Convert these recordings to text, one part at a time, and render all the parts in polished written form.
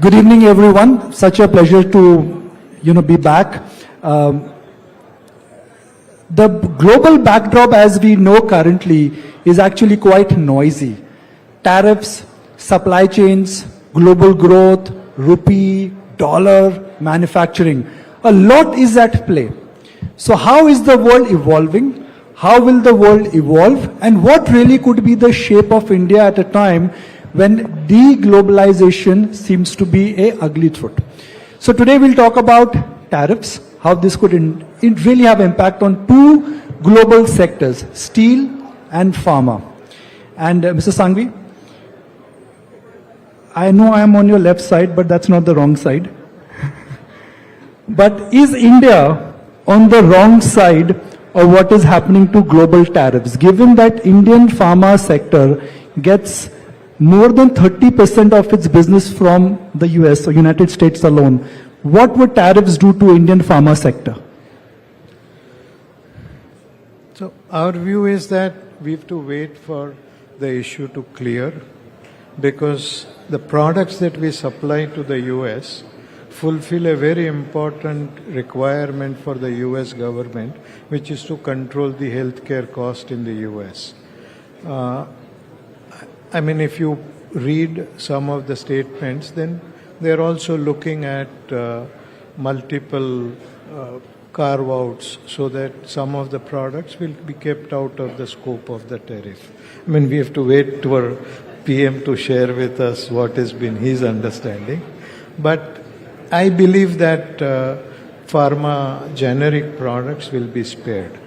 Good evening, everyone. Such a pleasure to, be back. The global backdrop, as we know currently, is actually quite noisy. Tariffs, supply chains, global growth, rupee, dollar, manufacturing. A lot is at play. So how is the world evolving? How will the world evolve? And what really could be the shape of India at a time when deglobalization seems to be a ugly truth? So today we'll talk about tariffs, how this could really have impact on two global sectors, steel and pharma. And Mr. Shanghvi, I know I am on your left side, but that's not the wrong side. But is India on the wrong side of what is happening to global tariffs, given that Indian pharma sector gets more than 30% of its business from the US or United States alone? What would tariffs do to Indian pharma sector? So our view is that we have to wait for the issue to clear, because the products that we supply to the US fulfill a very important requirement for the US government, which is to control the healthcare cost in the US. If you read some of the statements, then they're also looking at multiple carve-outs so that some of the products will be kept out of the scope of the tariff. We have to wait for PM to share with us what has been his understanding. But I believe that pharma generic products will be spared.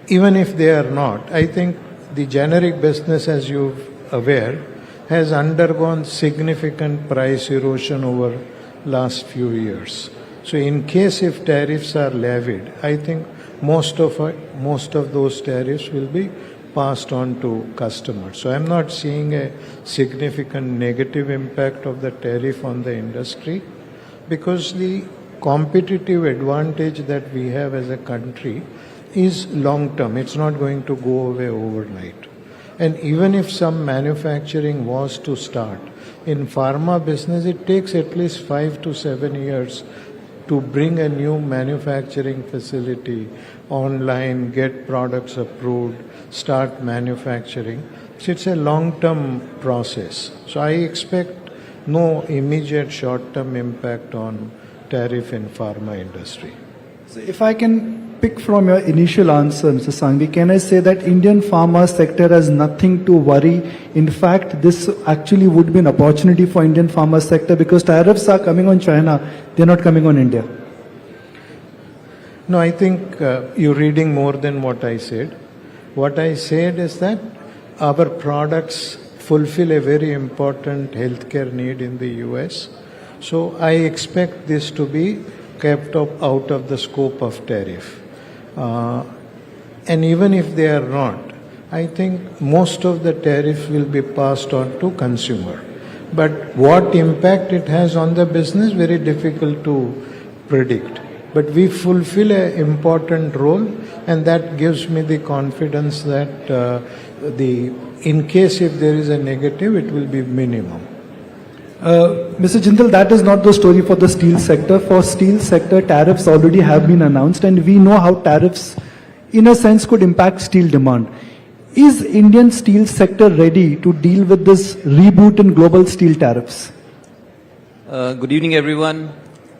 Even if they are not, I think the generic business, as you're aware, has undergone significant price erosion over last few years. So in case if tariffs are levied, I think most of those tariffs will be passed on to customers. So I'm not seeing a significant negative impact of the tariff on the industry, because the competitive advantage that we have as a country is long term. It's not going to go away overnight. And even if some manufacturing was to start, in pharma business it takes at least 5 to 7 years to bring a new manufacturing facility online, get products approved, start manufacturing. So it's a long-term process. So I expect no immediate short-term impact on tariff in pharma industry. So if I can pick from your initial answer, Mr. Shanghvi, can I say that Indian pharma sector has nothing to worry? In fact, this actually would be an opportunity for Indian pharma sector, because tariffs are coming on China, they're not coming on India. No, I think you're reading more than what I said. What I said is that our products fulfill a very important healthcare need in the US. So I expect this to be kept out of the scope of tariff. And even if they are not, I think most of the tariff will be passed on to consumer. But what impact it has on the business, very difficult to predict. But we fulfill an important role, and that gives me the confidence that in case if there is a negative, it will be minimum. Mr. Jindal, that is not the story for the steel sector. For steel sector, tariffs already have been announced, and we know how tariffs, in a sense, could impact steel demand. Is Indian steel sector ready to deal with this reboot in global steel tariffs? Good evening, everyone.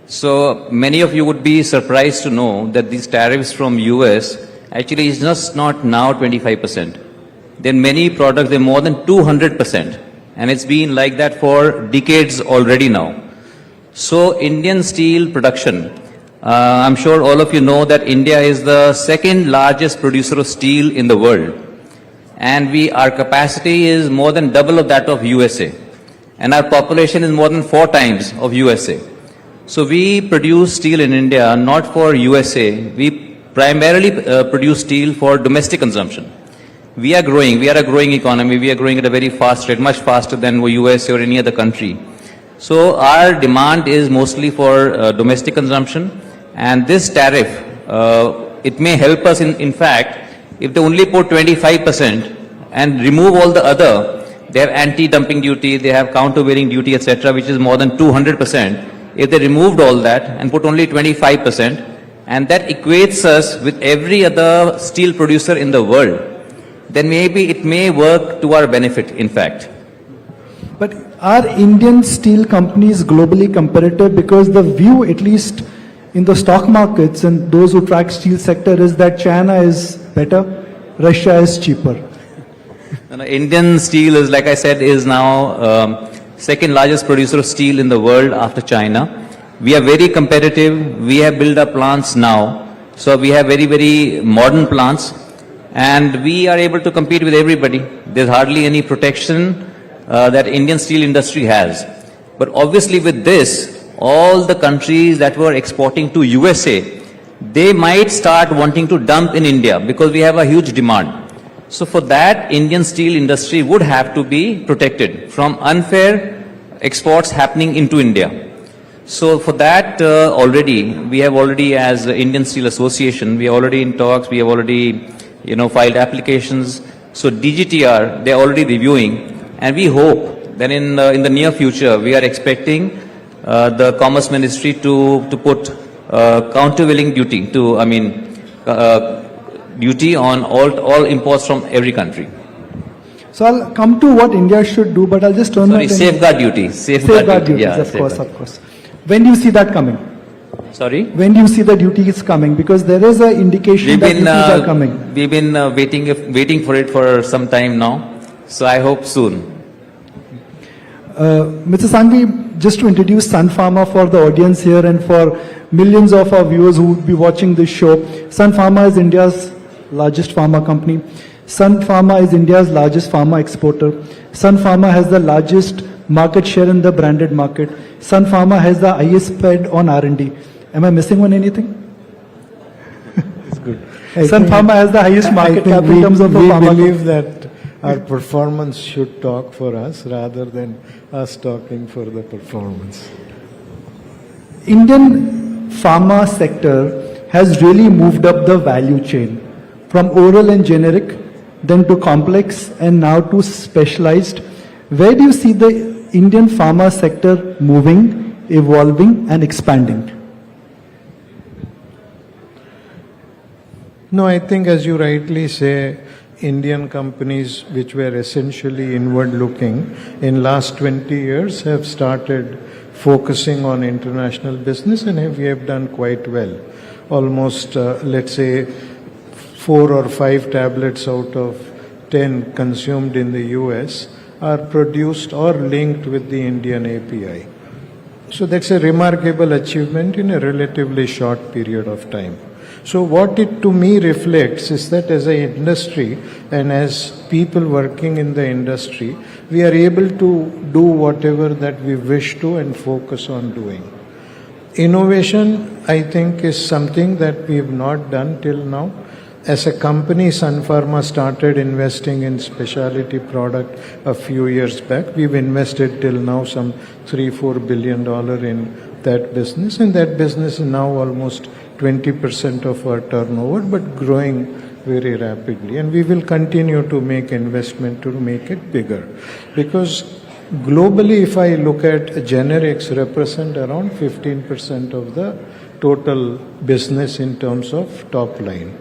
So many of you would be surprised to know that these tariffs from US actually is just not now 25%. There are many products, they're more than 200%. And it's been like that for decades already now. So Indian steel production, I'm sure all of you know that India is the second largest producer of steel in the world. And our capacity is more than double of that of USA. And our population is more than 4 times of USA. So we produce steel in India not for USA. We primarily produce steel for domestic consumption. We are growing. We are a growing economy. We are growing at a very fast rate, much faster than US or any other country. So our demand is mostly for domestic consumption. And this tariff, it may help us in fact, if they only put 25% and remove all the other, They have anti-dumping duty, they have countervailing duty, etc., which is more than 200%. If they removed all that and put only 25%, and that equates us with every other steel producer in the world, then maybe it may work to our benefit, in fact. But are Indian steel companies globally competitive? Because the view, at least in the stock markets and those who track steel sector, is that China is better, Russia is cheaper. Indian steel is, like I said, is now second largest producer of steel in the world after China. We are very competitive. We have built our plants now. So we have very, very modern plants. And we are able to compete with everybody. There's hardly any protection that Indian steel industry has. But obviously with this, all the countries that were exporting to USA, they might start wanting to dump in India because we have a huge demand. So for that, Indian steel industry would have to be protected from unfair exports happening into India. So for that, we have already as the Indian Steel Association, we are already in talks, we have already, filed applications. So DGTR, they are already reviewing, and we hope that in the near future, we are expecting the Commerce Ministry to put countervailing duty duty on all imports from every country. So I'll come to what India should do, but I'll just turn my attention. Safeguard duty. Safeguard duties, Yeah, of course. When do you see that coming? Sorry? When do you see the duties coming? Because there is an indication that duties are coming. We've been waiting for it for some time now. So I hope soon. Mr. Shanghvi, just to introduce Sun Pharma for the audience here and for millions of our viewers who would be watching this show. Sun Pharma is India's largest pharma company. Sun Pharma is India's largest pharma exporter. Sun Pharma has the largest market share in the branded market. Sun Pharma has the highest spend on R&D. Am I missing on anything? It's good. Sun Pharma has the highest market cap in terms of a pharma. We believe that our performance should talk for us rather than us talking for the performance. Indian pharma sector has really moved up the value chain from oral and generic, then to complex, and now to specialized. Where do you see the Indian pharma sector moving, evolving, and expanding? No, I think as you rightly say, Indian companies which were essentially inward looking in last 20 years have started focusing on international business, and we have done quite well. Almost, let's say, 4 or 5 tablets out of 10 consumed in the US are produced or linked with the Indian API. So that's a remarkable achievement in a relatively short period of time. So what it to me reflects is that as an industry and as people working in the industry, we are able to do whatever that we wish to and focus on doing. Innovation, I think, is something that we have not done till now. As a company, Sun Pharma started investing in specialty product a few years back. We've invested till now some $3-4 billion in that business, and that business is now almost 20% of our turnover, but growing very rapidly. And we will continue to make investment to make it bigger. Because globally, if I look at generics represent around 15% of the total business in terms of top line.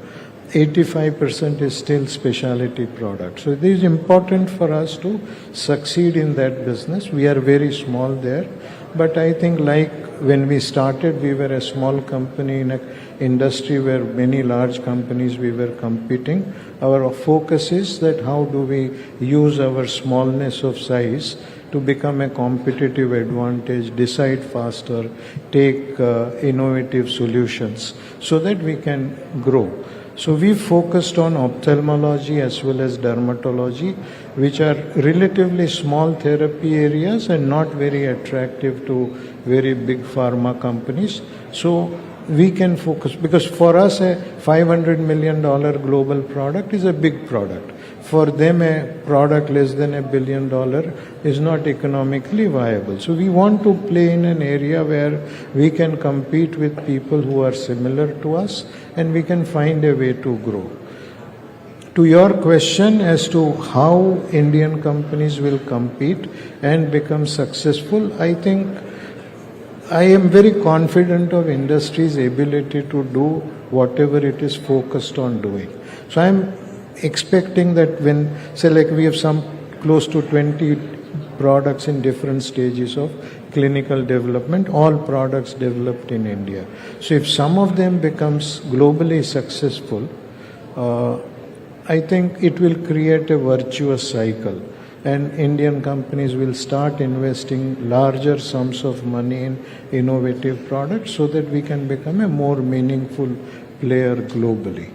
85% is still specialty products. So it is important for us to succeed in that business. We are very small there, but I think like when we started, we were a small company in an industry where many large companies we were competing. Our focus is that how do we use our smallness of size to become a competitive advantage, decide faster, take innovative solutions so that we can grow. So we focused on ophthalmology as well as dermatology, which are relatively small therapy areas and not very attractive to very big pharma companies. So we can focus, because for us a $500 million global product is a big product. For them a product less than $1 billion is not economically viable. So we want to play in an area where we can compete with people who are similar to us and we can find a way to grow. To your question as to how Indian companies will compete and become successful, I think I am very confident of industry's ability to do whatever it is focused on doing. So I am expecting that when, say like we have some close to 20 products in different stages of clinical development, all products developed in India. So if some of them becomes globally successful, I think it will create a virtuous cycle, and Indian companies will start investing larger sums of money in innovative products so that we can become a more meaningful player globally.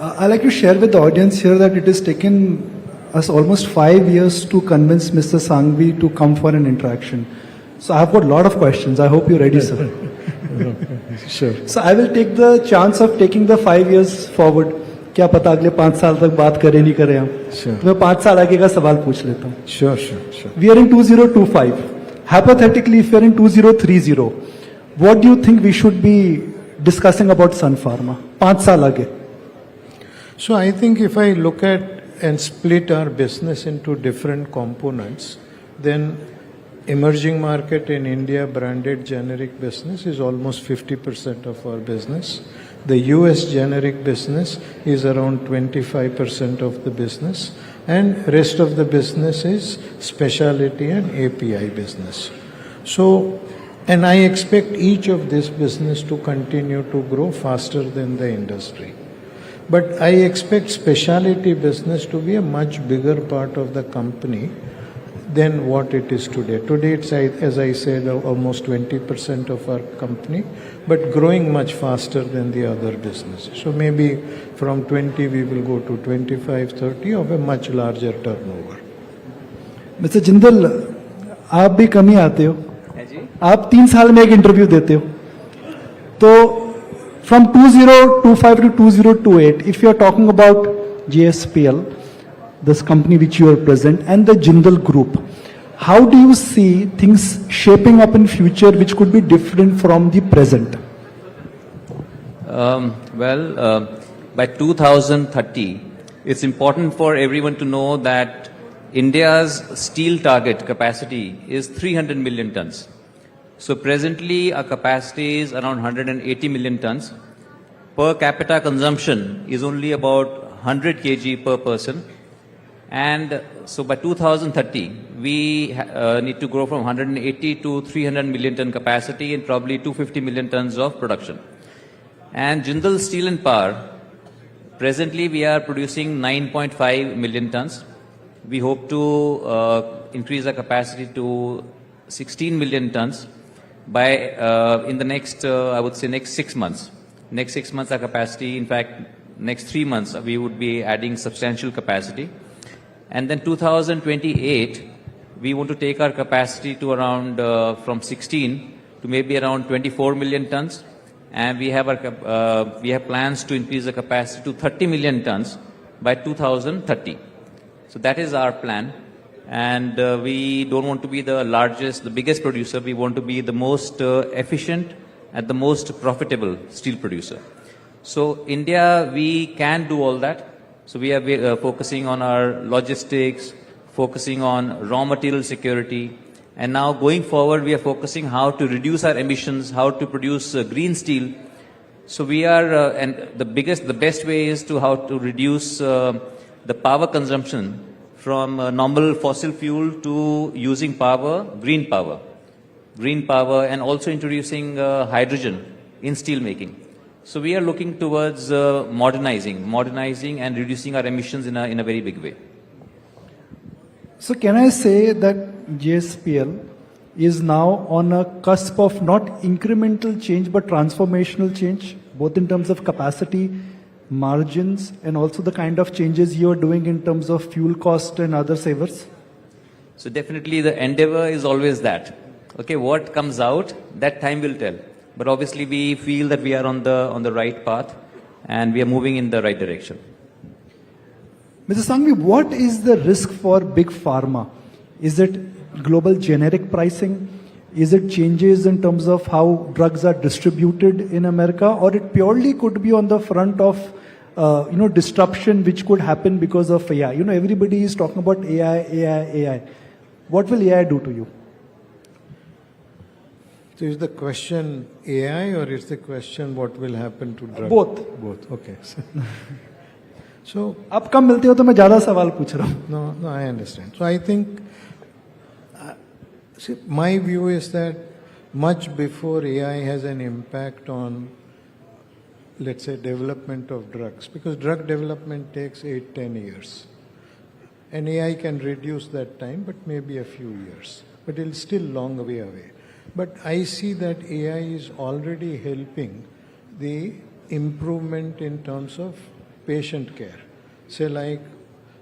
I'd like to share with the audience here that it has taken us almost 5 years to convince Mr. Shanghvi to come for an interaction. So I've got a lot of questions. I hope you're ready, sir. Sure. So I will take the chance of taking the 5 years forward. क्या पता अगले 5 साल तक बात करें नहीं करें हम. Sure. तो मैं 5 साल आगे का सवाल पूछ लेता हूँ. Sure, sure, sure. We are in 2025. Hypothetically, if we are in 2030, what do you think we should be discussing about Sun Pharma? 5 साल आगे. So I think if I look at and split our business into different components, then emerging market in India branded generic business is almost 50% of our business. The US generic business is around 25% of the business, and rest of the business is specialty and API business. So, and I expect each of this business to continue to grow faster than the industry. But I expect specialty business to be a much bigger part of the company than what it is today. Today it's, as I said, almost 20% of our company, but growing much faster than the other businesses. So maybe from 20 we will go to 25, 30 of a much larger turnover. Mr. Jindal, आप भी कम ही आते हो. आप 3 साल में एक interview देते हो. तो from 2025 to 2028, if you are talking about GSPL, this company which you are present, and the Jindal Group, how do you see things shaping up in future which could be different from the present? By 2030, it's important for everyone to know that India's steel target capacity is 300 million tons. So presently our capacity is around 180 million tons. Per capita consumption is only about 100 kg per person. And so by 2030, we need to grow from 180 to 300 million ton capacity and probably 250 million tons of production. And Jindal Steel and Power, presently we are producing 9.5 million tons. We hope to increase our capacity to 16 million tons by in the next, I would say next 6 months. Next 6 months our capacity, in fact, next 3 months we would be adding substantial capacity. And then 2028, we want to take our capacity to around from 16 to maybe around 24 million tons. And we have plans to increase the capacity to 30 million tons by 2030. So that is our plan. And we don't want to be the largest, the biggest producer. We want to be the most efficient and the most profitable steel producer. So India, we can do all that. So we are focusing on our logistics, focusing on raw material security. And now going forward, we are focusing how to reduce our emissions, how to produce green steel. So we are, and the best way is to how to reduce the power consumption from normal fossil fuel to using power, green power, and also introducing hydrogen in steel making. So we are looking towards modernizing and reducing our emissions in a very big way. So can I say that GSPL is now on a cusp of not incremental change but transformational change, both in terms of capacity, margins, and also the kind of changes you are doing in terms of fuel cost and other savers? So definitely the endeavor is always that. Okay, what comes out, that time will tell. But obviously we feel that we are on the right path and we are moving in the right direction. Mr. Shanghvi, what is the risk for big pharma? Is it global generic pricing? Is it changes in terms of how drugs are distributed in America? Or it purely could be on the front of disruption which could happen because of AI? Everybody is talking about AI, AI, AI. What will AI do to you? So is the question AI or is the question what will happen to drugs? Both. Both, okay. So, आप कम मिलते हो तो मैं ज्यादा सवाल पूछ रहा हूँ. no, I understand. So I think, see, my view is that much before AI has an impact on, let's say, development of drugs, because drug development takes 8-10 years. And AI can reduce that time, but maybe a few years. But it's still long way away. But I see that AI is already helping the improvement in terms of patient care. Say like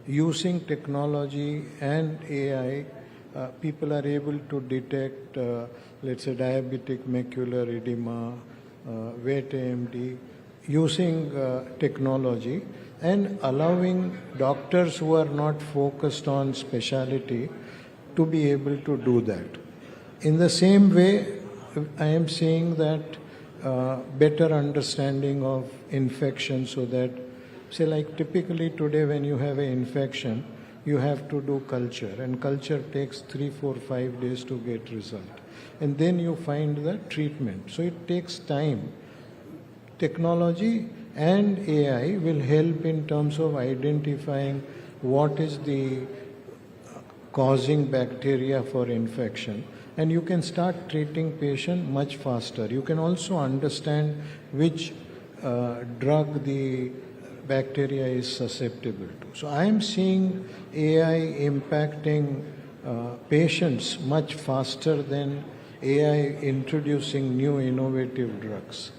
using technology and AI, people are able to detect, let's say, diabetic macular edema, wet AMD, using technology and allowing doctors who are not focused on specialty to be able to do that. In the same way, I am seeing that better understanding of infection, so that, say like typically today when you have an infection, you have to do culture, and culture takes 3, 4, 5 days to get result. And then you find the treatment. So it takes time. Technology and AI will help in terms of identifying what is the causing bacteria for infection, and you can start treating patient much faster. You can also understand which drug the bacteria is susceptible to. So I am seeing AI impacting patients much faster than AI introducing new innovative drugs.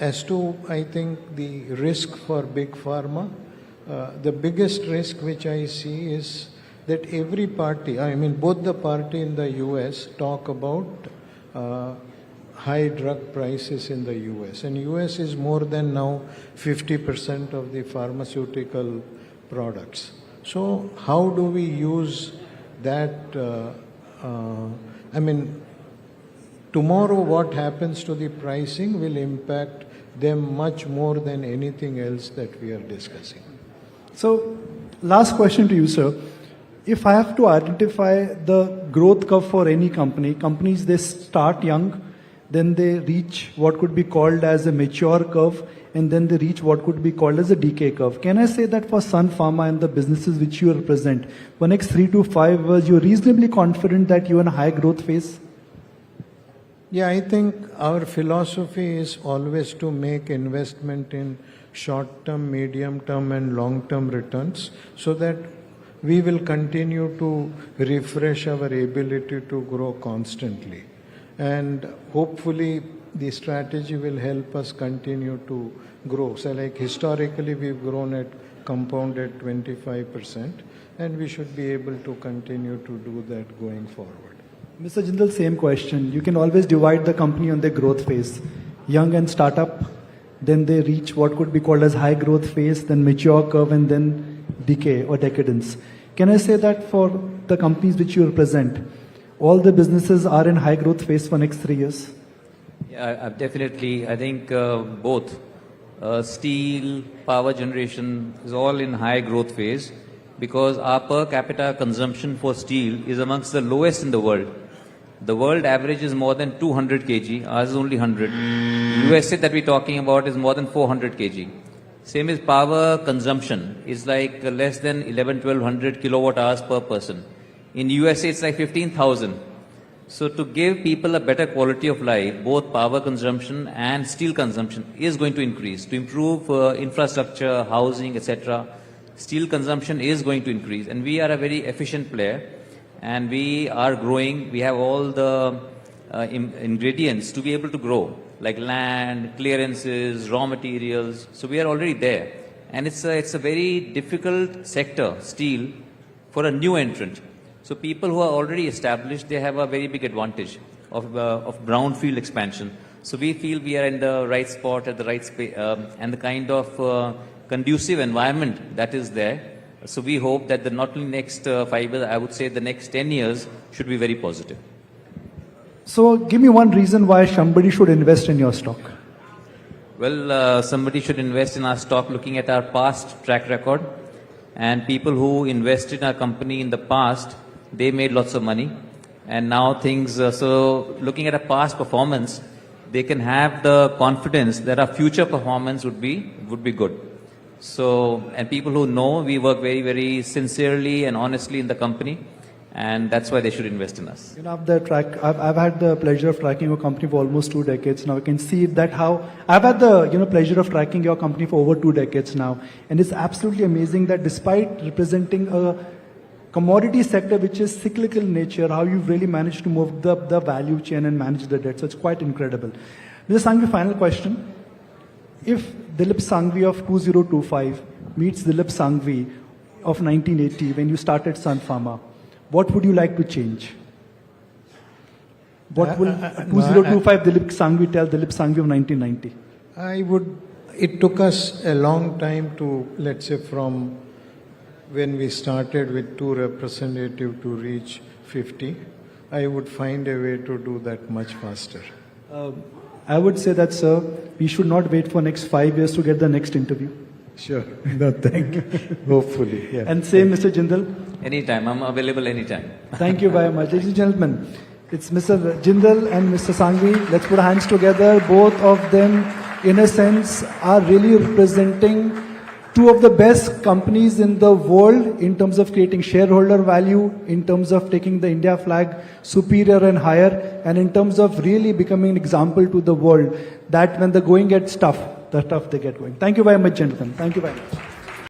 As to, I think, the risk for big pharma, the biggest risk which I see is that every party, I mean both the party in the US talk about high drug prices in the US. And US is more than now 50% of the pharmaceutical products. So how do we use that, tomorrow what happens to the pricing will impact them much more than anything else that we are discussing. So, last question to you, sir. If I have to identify the growth curve for any company, companies, they start young, then they reach what could be called as a mature curve, and then they reach what could be called as a decay curve. Can I say that for Sun Pharma and the businesses which you represent, for next 3 to 5 years, you're reasonably confident that you're in a high growth phase? Yeah, I think our philosophy is always to make investment in short-term, medium-term and long-term returns, so that we will continue to refresh our ability to grow constantly. And hopefully the strategy will help us continue to grow. So like historically we've grown at compounded 25%, and we should be able to continue to do that going forward. Mr. Jindal, same question. You can always divide the company on their growth phase. Young and startup, then they reach what could be called as high growth phase, then mature curve, and then decay or decadence. Can I say that for the companies which you represent, all the businesses are in high growth phase for next 3 years? Yeah, definitely. I think both. Steel, power generation is all in high growth phase, because our per capita consumption for steel is amongst the lowest in the world. The world average is more than 200 kg, ours is only 100. USA that we're talking about is more than 400 kg. Same as power consumption is like less than 1100-1200 kilowatt hours per person. In USA it's like 15,000. So to give people a better quality of life, both power consumption and steel consumption is going to increase. To improve infrastructure, housing, etc., steel consumption is going to increase. And we are a very efficient player, and we are growing. We have all the ingredients to be able to grow, like land, clearances, raw materials. So we are already there. And it's a very difficult sector, steel, for a new entrant. So people who are already established, they have a very big advantage of brownfield expansion. So we feel we are in the right spot at the right space, and the kind of conducive environment that is there. So we hope that not only next 5 years, I would say the next 10 years should be very positive. So give me one reason why somebody should invest in your stock. Well, somebody should invest in our stock looking at our past track record. And people who invested in our company in the past, they made lots of money. And now things, so looking at a past performance, they can have the confidence that our future performance would be good. So, and people who know we work very, very sincerely and honestly in the company, and that's why they should invest in us. You know, I've had the pleasure of tracking your company for almost 2 decades now. I can see that how I've had the pleasure of tracking your company for over 2 decades now, and it's absolutely amazing that despite representing a commodity sector which is cyclical in nature, how you've really managed to move the value chain and manage the debt. So it's quite incredible. Mr. Shanghvi, final question. If Dilip Shanghvi of 2025 meets Dilip Shanghvi of 1980 when you started Sun Pharma, what would you like to change? What will 2025 Dilip Shanghvi tell Dilip Shanghvi of 1990? It took us a long time to, let's say, from when we started with 2 representatives to reach 50. I would find a way to do that much faster. I would say that, sir, we should not wait for next 5 years to get the next interview. Sure. No, thank you. Hopefully. Yeah. And same, Mr. Jindal. Anytime, I'm available anytime. Thank you very much. Ladies and gentlemen, it's Mr. Jindal and Mr. Shanghvi. Let's put our hands together. Both of them, in a sense, are really representing 2 of the best companies in the world in terms of creating shareholder value, in terms of taking the India flag superior and higher, and in terms of really becoming an example to the world that when the going gets tough, the tough they get going. Thank you very much, gentlemen. Thank you very much.